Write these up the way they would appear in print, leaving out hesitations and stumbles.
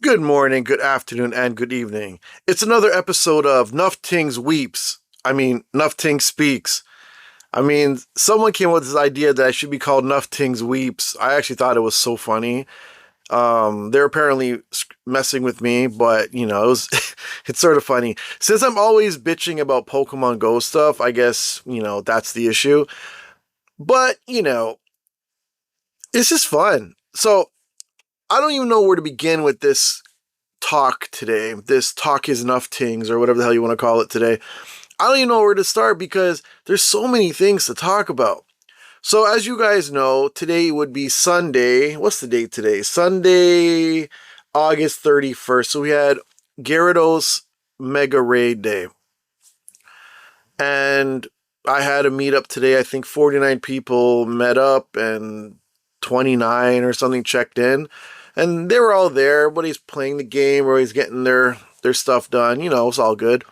Good morning, good afternoon, and good evening. It's another episode of Nufftingz Weeps. Nufftingz Speaks. Someone came up with this idea that I should be called Nufftingz Weeps. I actually thought it was so funny. They're apparently messing with me, but it's sort of funny. Since I'm always bitching about Pokemon Go stuff, I guess, that's the issue. But, it's just fun. So, I don't even know where to begin with this talk today. This talk is enough tings or whatever the hell you want to call it today. I don't even know where to start because there's so many things to talk about. So as you guys know, today would be Sunday. What's the date today? Sunday, August 31st. So we had Gyarados Mega Raid Day. And I had a meetup today. I think 49 people met up and 29 or something checked in. And they were all there. Everybody's playing the game, everybody's getting their stuff done. It's all good.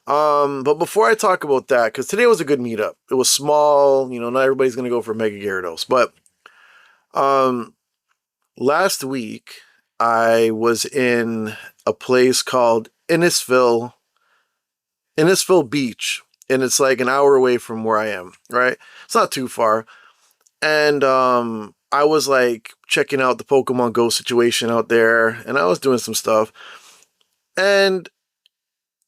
But before I talk about that, because today was a good meetup. It was small, not everybody's gonna go for Mega Gyarados. But last week I was in a place called Innisfil Beach. And it's like an hour away from where I am, right? It's not too far. And I was like checking out the Pokemon Go situation out there, and I was doing some stuff. And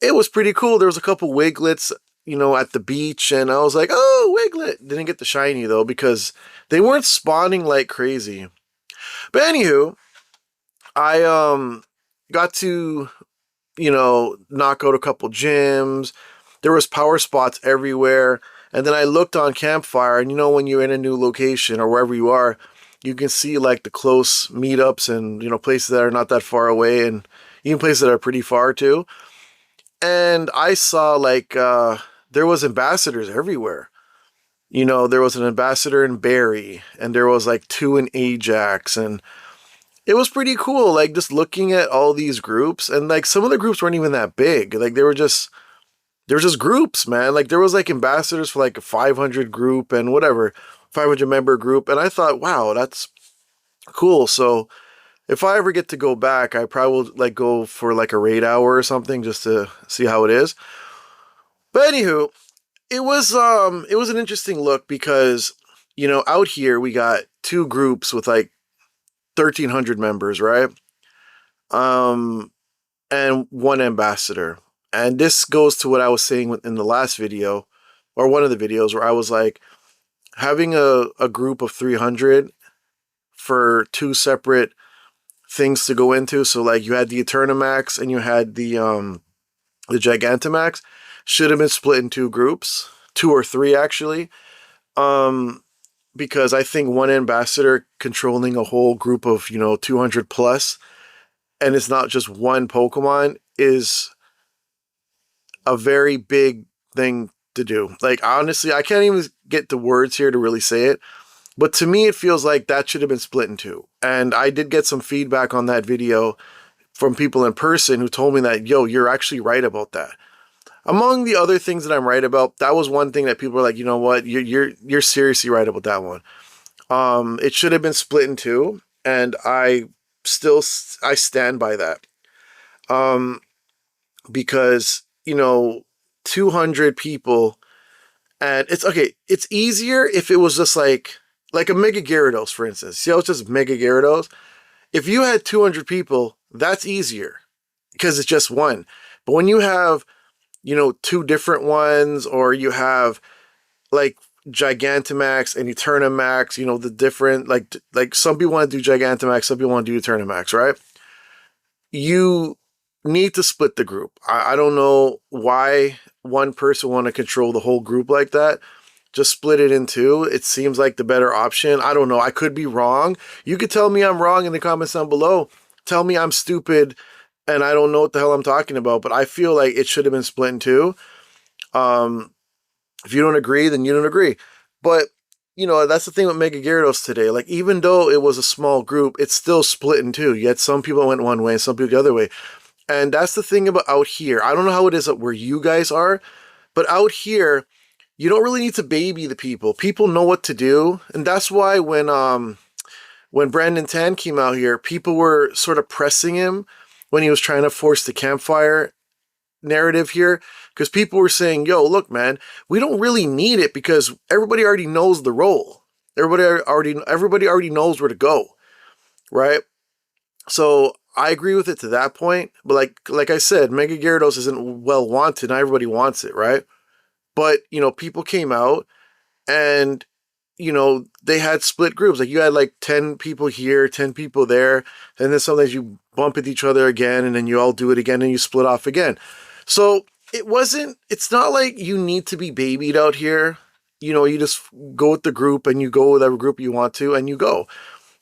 it was pretty cool. There was a couple Wiglets, at the beach, and I was like, oh, Wiglet. Didn't get the shiny though, because they weren't spawning like crazy. But anywho, I got to, knock out a couple gyms. There was power spots everywhere. And then I looked on Campfire, and when you're in a new location or wherever you are, you can see like the close meetups and places that are not that far away, and even places that are pretty far too. And I saw like there was ambassadors everywhere. There was an ambassador in Barry, and there was like two in Ajax, and it was pretty cool. Like just looking at all these groups, and like some of the groups weren't even that big. Like there were just groups, man. Like there was like ambassadors for like a 500 group and whatever, 500 member group. And I thought, wow, that's cool. So if I ever get to go back, I probably will like go for like a raid hour or something just to see how it is. But anywho, it was an interesting look because, out here we got two groups with like 1,300 members, right? Um, and one ambassador. And this goes to what I was saying in the last video, or one of the videos, where I was like, having a group of 300 for two separate things to go into. So like you had the Eternamax and you had the Gigantamax, should have been split in two groups, two or three actually. Because I think one ambassador controlling a whole group of 200 plus, and it's not just one Pokemon, is a very big thing to do. Like honestly, I can't even get the words here to really say it, but to me it feels like that should have been split in two. And I did get some feedback on that video from people in person who told me that, yo, you're actually right about that. Among the other things that I'm right about, that was one thing that people were like, you know what, you're seriously right about that one. It should have been split in two, and I stand by that. Because 200 people, and it's okay. It's easier if it was just like a Mega Gyarados, for instance. See how it's just Mega Gyarados? If you had 200 people, that's easier because it's just one. But when you have, two different ones, or you have like Gigantamax and Eternamax, the different, like some people want to do Gigantamax, some people want to do Eternamax, right? You need to split the group. I don't know why one person want to control the whole group like that. Just split it in two. It seems like the better option. I don't know. I could be wrong. You could tell me I'm wrong in the comments down below. Tell me I'm stupid and I don't know what the hell I'm talking about, but I feel like it should have been split in two. If you don't agree, then you don't agree. But, that's the thing with Mega Gyarados today. Like, even though it was a small group, it's still split in two. Yet some people went one way and some people the other way. And that's the thing about out here. I don't know how it is where you guys are, but out here, you don't really need to baby the people. People know what to do. And that's why when when Brandon Tan came out here, people were sort of pressing him when he was trying to force the campfire narrative here, because people were saying, yo, look, man, we don't really need it because everybody already knows the role. Everybody already knows where to go, right? So I agree with it to that point, but like I said, Mega Gyarados isn't well wanted. Not everybody wants it, right? But people came out and they had split groups. Like you had like 10 people here, 10 people there, and then sometimes you bump into each other again, and then you all do it again, and you split off again. So it's not like you need to be babied out here. You just go with the group, and you go with whatever group you want to, and you go.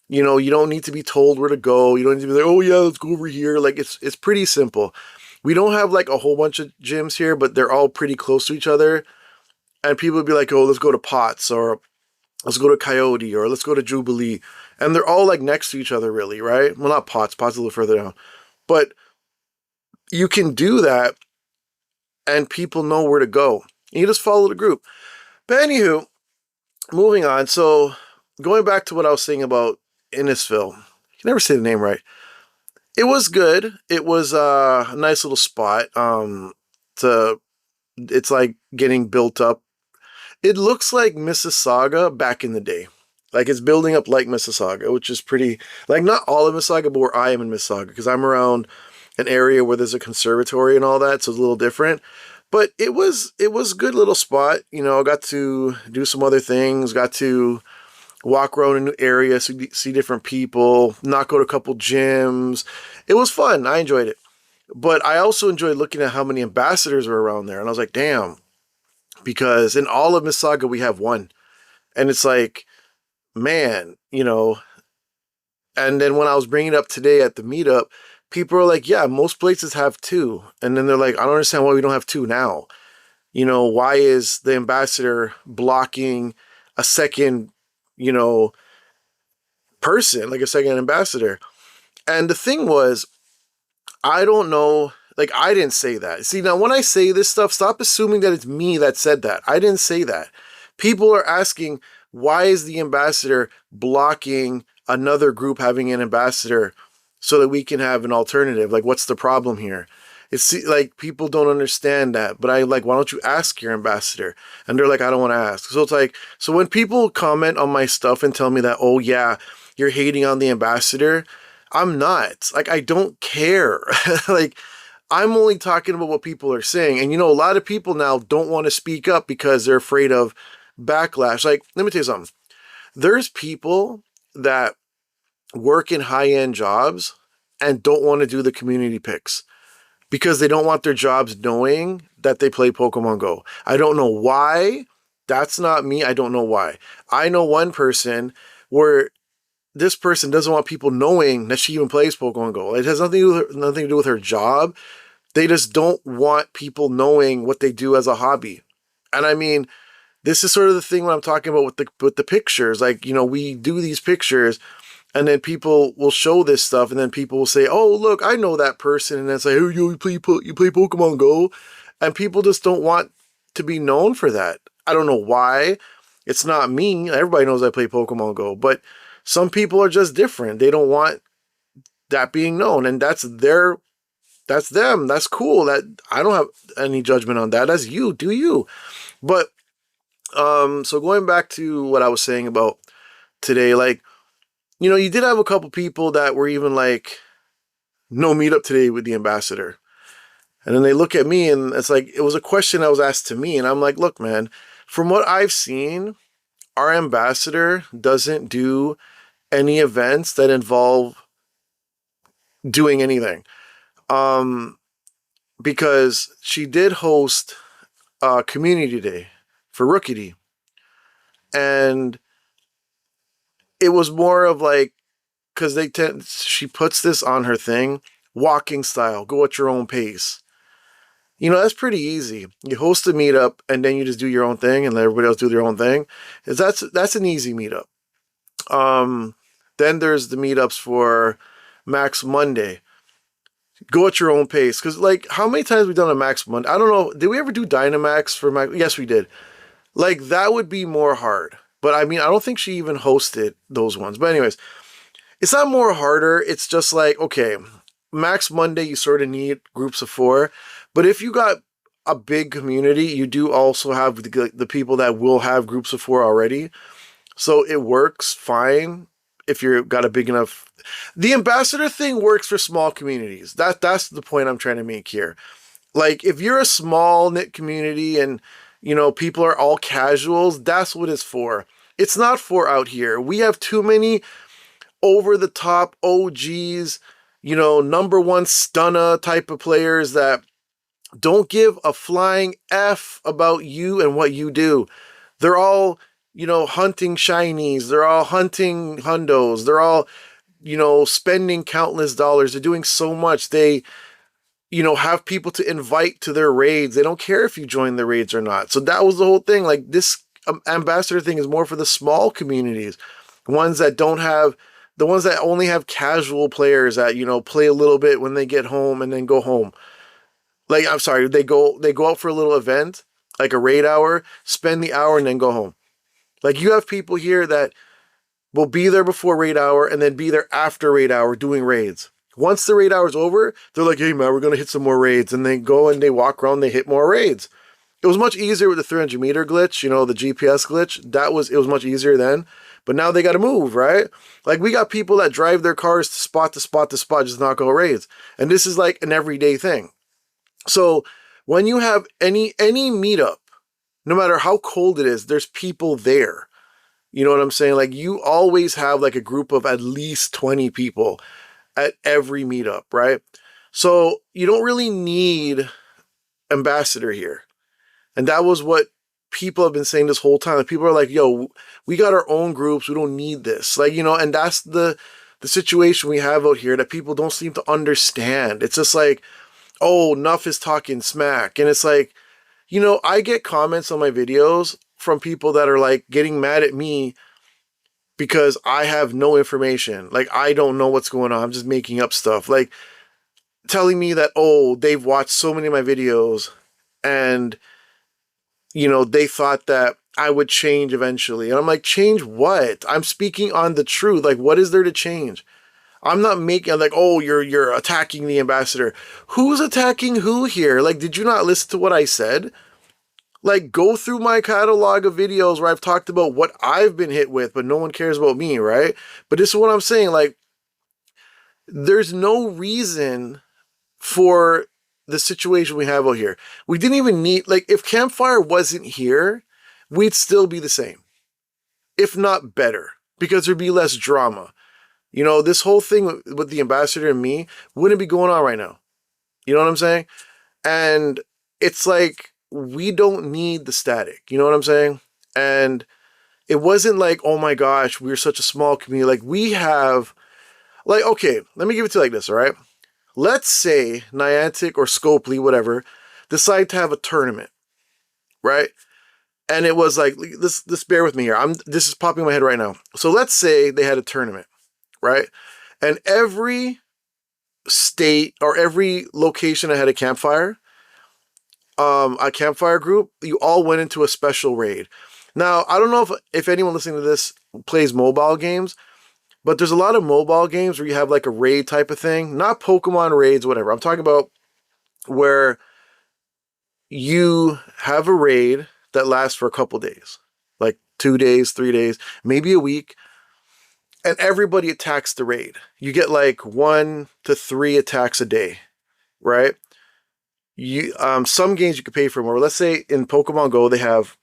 You don't need to be told where to go. You don't need to be like, oh yeah, let's go over here. Like it's pretty simple. We don't have like a whole bunch of gyms here, but they're all pretty close to each other. And people would be like, oh, let's go to Potts, or let's go to Coyote, or let's go to Jubilee. And they're all like next to each other, really, right? Well, not Potts. Potts is a little further down. But you can do that, and people know where to go. You just follow the group. But anywho, moving on. So going back to what I was saying about Innisfil. I can never say the name right. It was good. It was a nice little spot. It's like getting built up. It looks like Mississauga back in the day. Like it's building up like Mississauga, which is pretty, like not all of Mississauga, but where I am in Mississauga, because I'm around an area where there's a conservatory and all that, so it's a little different. But it was a good little spot. I got to do some other things, got to walk around a new area, see different people, not go to a couple gyms. It was fun. I enjoyed it. But I also enjoyed looking at how many ambassadors were around there. And I was like, damn. Because in all of Mississauga, we have one. And it's like, man, And then when I was bringing it up today at the meetup, people are like, yeah, most places have two. And then they're like, I don't understand why we don't have two now. Why is the ambassador blocking a second person, like a second ambassador? And the thing was, I don't know, like I didn't say that. See, now when I say this stuff, stop assuming that it's me that said that. I didn't say that. People are asking, why is the ambassador blocking another group having an ambassador so that we can have an alternative? Like, what's the problem here? It's like people don't understand that, but I like, why don't you ask your ambassador? And they're like, I don't want to ask. So it's like, so when people comment on my stuff and tell me that, oh yeah, you're hating on the ambassador, I'm not. Like, I don't care. Like, I'm only talking about what people are saying. And a lot of people now don't want to speak up because they're afraid of backlash. Like, let me tell you something. There's people that work in high-end jobs and don't want to do the community picks, because they don't want their jobs knowing that they play Pokemon Go. I don't know why. That's not me. I don't know why. I know one person where this person doesn't want people knowing that she even plays Pokemon Go. It has nothing to do with her job. They just don't want people knowing what they do as a hobby. And I mean, this is sort of the thing when I'm talking about with the pictures. Like, we do these pictures, and then people will show this stuff, and then people will say, oh, look, I know that person. And then say, oh, you play Pokemon Go. And people just don't want to be known for that. I don't know why. It's not me. Everybody knows I play Pokemon Go. But some people are just different. They don't want that being known. And that's them. That's cool. That I don't have any judgment on that. That's you. Do you. But, so going back to what I was saying about today, like, you did have a couple people that were even like, no meetup today with the ambassador. And then they look at me, and it's like, it was a question that was asked to me. And I'm like, look, man, from what I've seen, our ambassador doesn't do any events that involve doing anything. Because she did host a community day for Rookie D. And it was more of like, because she puts this on her thing, walking style, go at your own pace. That's pretty easy. You host a meetup, and then you just do your own thing, and let everybody else do their own thing. That's an easy meetup. Then there's the meetups for Max Monday. Go at your own pace. Because, like, how many times have we done a Max Monday? I don't know. Did we ever do Dynamax for Max? Yes, we did. Like, that would be more hard. But, I mean, I don't think she even hosted those ones. But anyways, it's not more harder. It's just like, okay, Max Monday, you sort of need groups of 4. But if you got a big community, you do also have the people that will have groups of 4 already. So it works fine if you've got a big enough. The ambassador thing works for small communities. That's the point I'm trying to make here. Like if you're a small knit community and people are all casuals, that's what it's for. It's not for out here. We have too many over the top OGs, number one stunner type of players that don't give a flying F about you and what you do. They're all, hunting shinies. They're all hunting hundos. They're all, spending countless dollars. They're doing so much. They, have people to invite to their raids. They don't care if you join the raids or not. So that was the whole thing. Like this ambassador thing is more for the small communities, ones that don't have, the ones that only have casual players that, play a little bit when they get home and then go home. Like, I'm sorry, they go out for a little event, like a raid hour, spend the hour and then go home. Like you have people here that will be there before raid hour and then be there after raid hour doing raids. Once the raid hour's over, they're like, hey man, we're going to hit some more raids. And they go and they walk around, they hit more raids. It was much easier with the 300 meter glitch, the GPS glitch. It was much easier then. But now they got to move, right? Like we got people that drive their cars to spot to spot to spot, just not go raids. And this is like an everyday thing. So when you have any meetup, no matter how cold it is, there's people there. You know what I'm saying? Like you always have like a group of at least 20 people at every meetup, right? So you don't really need ambassador here. And that was what people have been saying this whole time. Like people are like, yo, we got our own groups. We don't need this. Like, and that's the situation we have out here that people don't seem to understand. It's just like, oh, Nuff is talking smack. And it's like, I get comments on my videos from people that are like getting mad at me because I have no information. Like, I don't know what's going on. I'm just making up stuff. Like, telling me that, oh, they've watched so many of my videos and, they thought that I would change eventually. And I'm like, change what? I'm speaking on the truth. Like, what is there to change? I'm not making like, oh, you're attacking the ambassador. Who's attacking who here? Like, did you not listen to what I said? Like, go through my catalog of videos where I've talked about what I've been hit with, but no one cares about me, right? But this is what I'm saying. Like, there's no reason for the situation we have out here. We didn't even need, like, if Campfire wasn't here, we'd still be the same, if not better, because there'd be less drama. This whole thing with the ambassador and me wouldn't be going on right now. You know what I'm saying? And it's like, we don't need the static. You know what I'm saying? And it wasn't like, oh my gosh, we're such a small community. Like we have, like, okay, let me give it to you like this, all right? Let's say Niantic or Scopely, whatever, decide to have a tournament, right? And it was like, this bear with me here. This is popping in my head right now. So let's say they had a tournament, right? And every state or every location that had a campfire group, you all went into a special raid. Now, I don't know if anyone listening to this plays mobile games, but there's a lot of mobile games where you have like a raid type of thing. Not Pokemon raids, whatever. I'm talking about where you have a raid that lasts for a couple days. Like 2 days, 3 days, maybe a week. And everybody attacks the raid. You get like 1 to 3 attacks a day, right? Some games you could pay for more. Let's say in Pokemon Go they have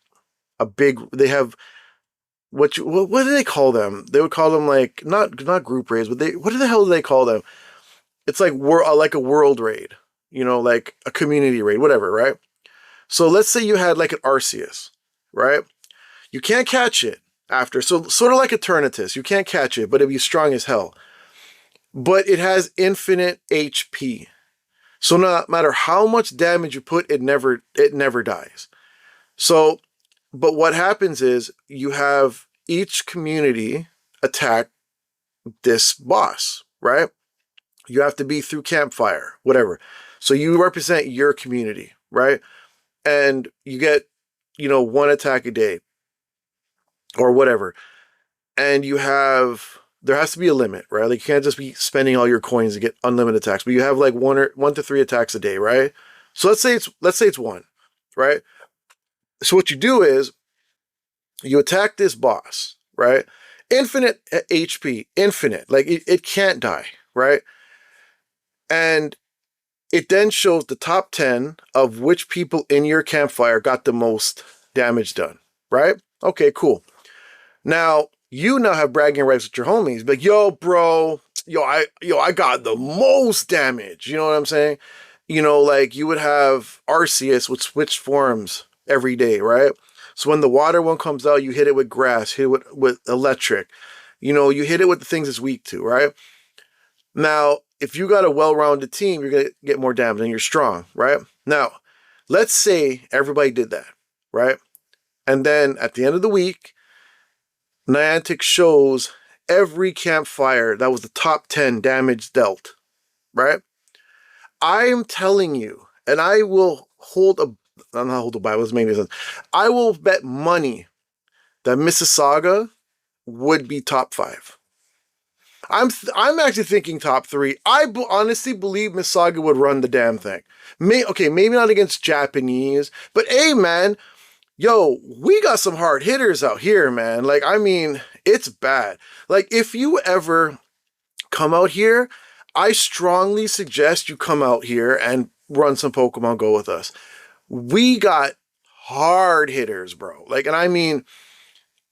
what do they call them? They would call them like not group raids, but what the hell do they call them? It's like like a world raid, like a community raid, whatever, right? So let's say you had like an Arceus, right? You can't catch it after, so sort of like a Eternatus. You can't catch it, but it'd be strong as hell. But it has infinite HP. So no matter how much damage you put, it never dies. So, but what happens is you have each community attack this boss, right? You have to be through campfire, whatever. So you represent your community, right? And you get, 1 attack a day or whatever. And you have, there has to be a limit, right? Like you can't just be spending all your coins to get unlimited attacks, but you have like 1 to 3 attacks a day, right? So let's say it's 1, right? So what you do is you attack this boss, right? Infinite HP, infinite, like it can't die, right? And it then shows the top 10 of which people in your campfire got the most damage done, right? Okay, cool. Now, you now have bragging rights with your homies. Like, yo, bro, I got the most damage. You know what I'm saying? Like you would have Arceus with switch forms every day, right? So when the water one comes out, you hit it with grass, hit it with electric. You hit it with the things it's weak to, right? Now, if you got a well-rounded team, you're going to get more damage and you're strong, right? Now, let's say everybody did that, right? And then at the end of the week, Niantic shows every campfire that was the top 10 damage dealt, right? I am telling you, and I will I'm not hold a Bible, this makes sense. I will bet money that Mississauga would be top 5. I'm actually thinking top 3. I honestly believe Mississauga would run the damn thing. Maybe not against Japanese, but hey, man, yo, we got some hard hitters out here, man. Like, I mean, it's bad. Like, if you ever come out here, I strongly suggest you come out here and run some Pokemon Go with us. We got hard hitters, bro. Like, and I mean,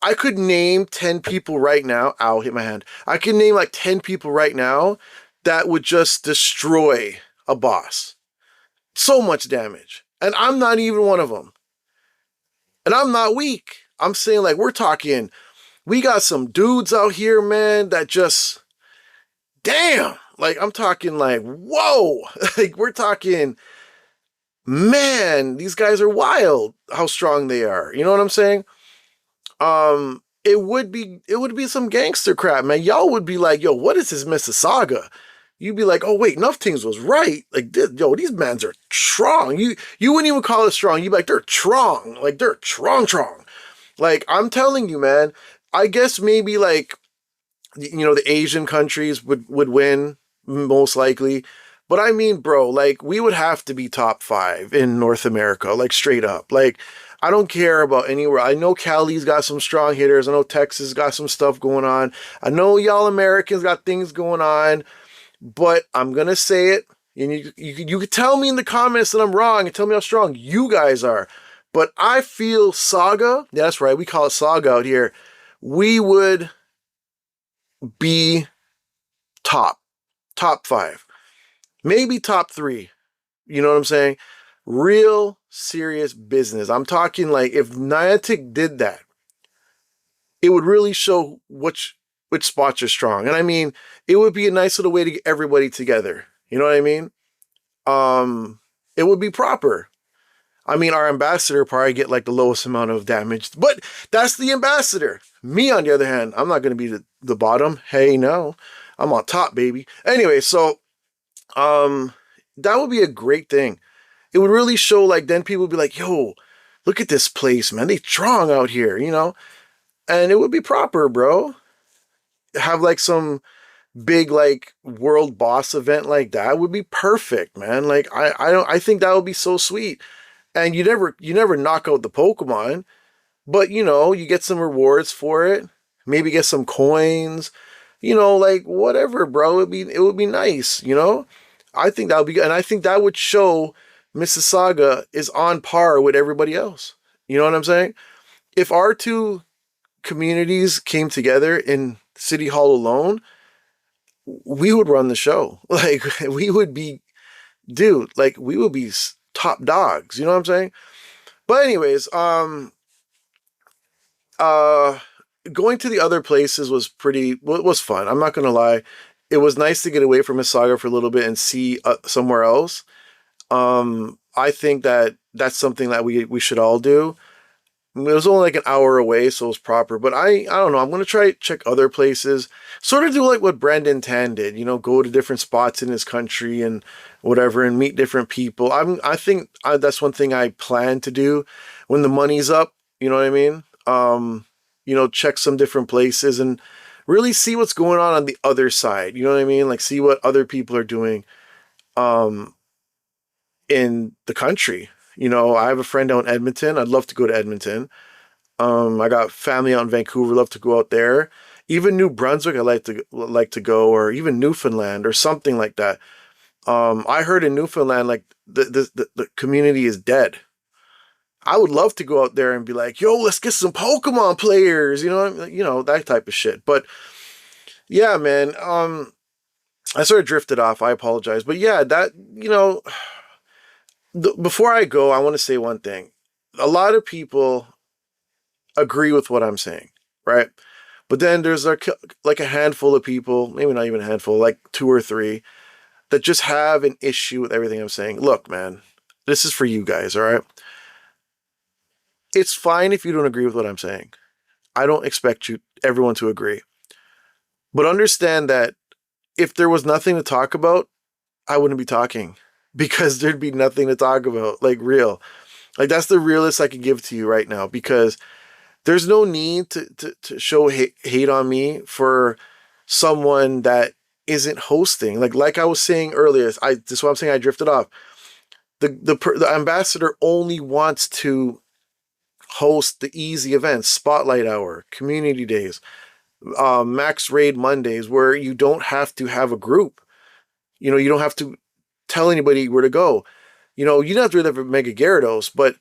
I could name 10 people right now. Ow, hit my hand. I could name like 10 people right now that would just destroy a boss. So much damage. And I'm not even one of them. And I'm not weak. I'm saying, like, we got some dudes out here, man, that just, damn. Like, I'm talking like, whoa. Like, we're talking, man, these guys are wild, how strong they are. You know what I'm saying? It would be some gangster crap, man. Y'all would be like, yo, what is this Mississauga? You'd be like, oh wait, Nufftingz was right. Like, yo, these mans are strong. You wouldn't even call it strong. You'd be like, they're strong. Like, they're strong. Like, I'm telling you, man, I guess maybe like, the Asian countries would win most likely. But I mean, bro, like, we would have to be top 5 in North America, like, straight up. Like, I don't care about anywhere. I know Cali's got some strong hitters. I know Texas got some stuff going on. I know y'all Americans got things going on. But I'm going to say it. And you could tell me in the comments that I'm wrong and tell me how strong you guys are. But I feel Saga, yeah, that's right, we call it Saga out here, we would be top 5. Maybe top 3. You know what I'm saying? Real serious business. I'm talking like if Niantic did that, it would really show which spots are strong. And I mean, it would be a nice little way to get everybody together. You know what I mean? It would be proper. I mean, our ambassador probably get like the lowest amount of damage, but that's the ambassador. Me, on the other hand, I'm not going to be the bottom. Hey, no, I'm on top, baby. Anyway, so, that would be a great thing. It would really show, like, then people would be like, yo, look at this place, man. They strong out here, and it would be proper, bro. Have like some big like world boss event like that would be perfect, man. Like, I think that would be so sweet. And you never knock out the Pokemon, but you get some rewards for it. Maybe get some coins, like whatever, bro. It would be nice, I think that would be good. And I think that would show Mississauga is on par with everybody else. You know what I'm saying? If our two communities came together in City Hall alone, we would run the show. Like, we would be, dude, like, we would be top dogs. You know what I'm saying? But anyways, going to the other places was fun. I'm not going to lie. It was nice to get away from Saga for a little bit and see somewhere else. I think that's something that we should all do. It was only like an hour away, so it was proper. But I don't know. I'm going to try check other places. Sort of do like what Brandon Tan did, go to different spots in his country and whatever and meet different people. I think that's one thing I plan to do when the money's up. You know what I mean? Check some different places and really see what's going on the other side. You know what I mean? Like, see what other people are doing in the country. You know, I have a friend out in Edmonton. I'd love to go to Edmonton. I got family out in Vancouver. Love to go out there. Even New Brunswick, I like to go, or even Newfoundland or something like that. I heard in Newfoundland, like the community is dead. I would love to go out there and be like, yo, let's get some Pokemon players, that type of shit. But yeah, man, I sort of drifted off. I apologize. But yeah, that, before I go, I want to say one thing. A lot of people agree with what I'm saying, right? But then there's like a handful of people, maybe not even a handful, like 2 or 3, that just have an issue with everything I'm saying. Look, man, this is for you guys, all right? It's fine if you don't agree with what I'm saying. I don't expect everyone to agree. But understand that if there was nothing to talk about, I wouldn't be talking, because there'd be nothing to talk about, like real. Like, that's the realest I can give to you right now, because there's no need to show hate on me for someone that isn't hosting. Like I was saying earlier, this is what I'm saying, I drifted off. The ambassador only wants to host the easy events, Spotlight Hour, Community Days, Max Raid Mondays, where you don't have to have a group. You don't have to tell anybody where to go. You don't have to really have Mega Gyarados, but,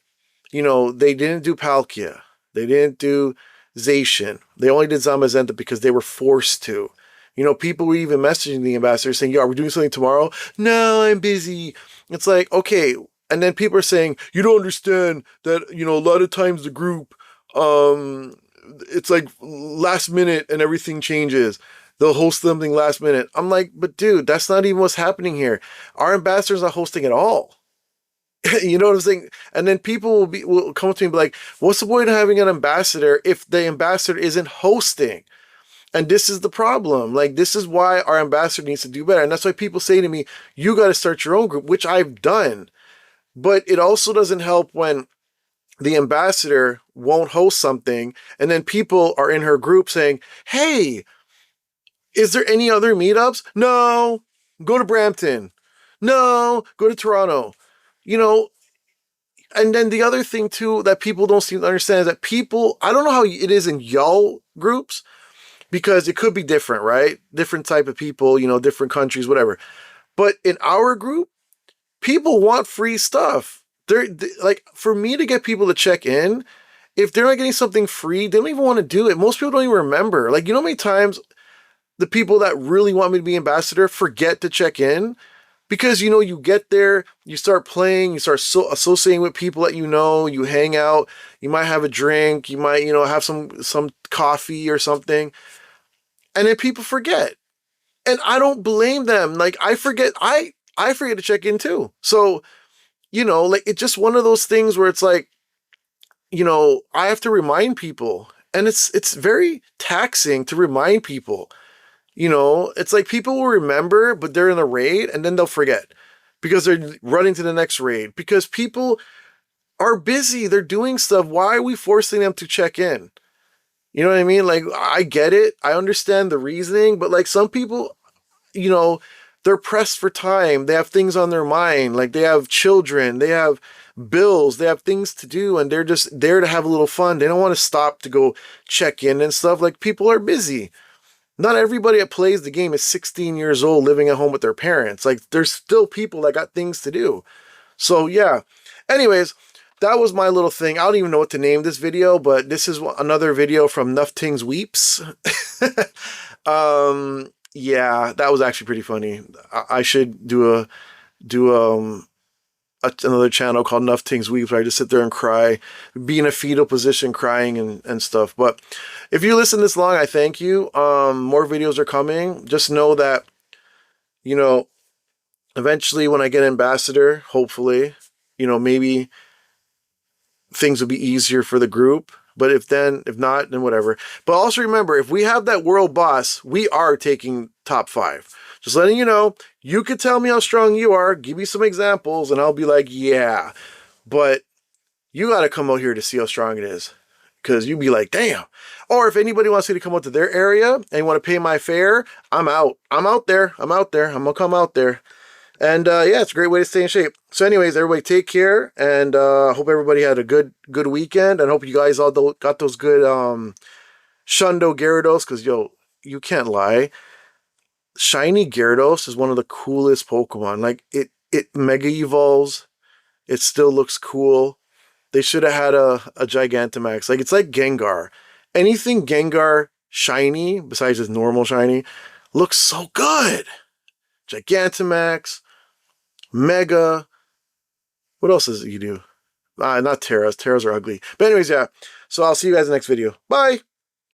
they didn't do Palkia. They didn't do Zacian. They only did Zamazenta because they were forced to. People were even messaging the ambassador saying, yo, are we doing something tomorrow? No, I'm busy. It's like, okay. And then people are saying, you don't understand that, a lot of times the group, it's like last minute and everything changes. They'll host something last minute. I'm like, but dude, that's not even what's happening here. Our ambassador's not hosting at all. You know what I'm saying? And then people will come up to me and be like, what's the point of having an ambassador if the ambassador isn't hosting? And this is the problem. Like, this is why our ambassador needs to do better. And that's why people say to me, you got to start your own group, which I've done. But it also doesn't help when the ambassador won't host something and then people are in her group saying, hey, is there any other meetups? No, go to Brampton. No, go to Toronto. And then the other thing too that people don't seem to understand is that people, I don't know how it is in y'all groups, because it could be different, right? Different type of people, different countries, whatever. But in our group, people want free stuff. They're like, for me to get people to check in, if they're not getting something free, they don't even want to do it. Most people don't even remember. Like, how many times the people that really want me to be ambassador forget to check in? Because, you get there, you start playing, you start associating with people that you hang out, you might have a drink, you might, have some coffee or something. And then people forget. And I don't blame them. Like, I forget to check in too. So, like, it's just one of those things where it's like, I have to remind people. And it's very taxing to remind people. It's like people will remember, but they're in a raid and then they'll forget because they're running to the next raid, because people are busy. They're doing stuff. Why are we forcing them to check in? You know what I mean? Like, I get it. I understand the reasoning, but like some people, they're pressed for time. They have things on their mind. Like, they have children, they have bills, they have things to do, and they're just there to have a little fun. They don't want to stop to go check in and stuff. Like, people are busy. Not everybody that plays the game is 16 years old living at home with their parents. Like, there's still people that got things to do. So, yeah. Anyways, that was my little thing. I don't even know what to name this video, but this is another video from Nufftingz Weeps. Yeah, that was actually pretty funny. I should do another channel called Nufftingz Weeps, where I just sit there and cry, be in a fetal position crying and stuff. But if you listen this long, I thank you. More videos are coming. Just know that, eventually when I get ambassador, hopefully, maybe things will be easier for the group. But if not, then whatever. But also remember, if we have that world boss, we are taking top 5. Just letting you know, you could tell me how strong you are, give me some examples, and I'll be like, yeah. But you got to come out here to see how strong it is. because you'd be like, damn. Or if anybody wants me to come out to their area and want to pay my fare, I'm out. I'm out there. I'm out there. I'm going to come out there. And yeah, it's a great way to stay in shape. So anyways, everybody take care, and hope everybody had a good weekend, and hope you guys all got those good Shundo Gyarados, because yo, you can't lie. Shiny Gyarados is one of the coolest Pokemon. Like, it mega evolves. It still looks cool. They should have had a Gigantamax. Like, it's like Gengar. Anything Gengar shiny, besides his normal shiny, looks so good. Gigantamax, Mega. What else does you do? Not Terras. Terras are ugly. But anyways, yeah. So I'll see you guys in the next video. Bye!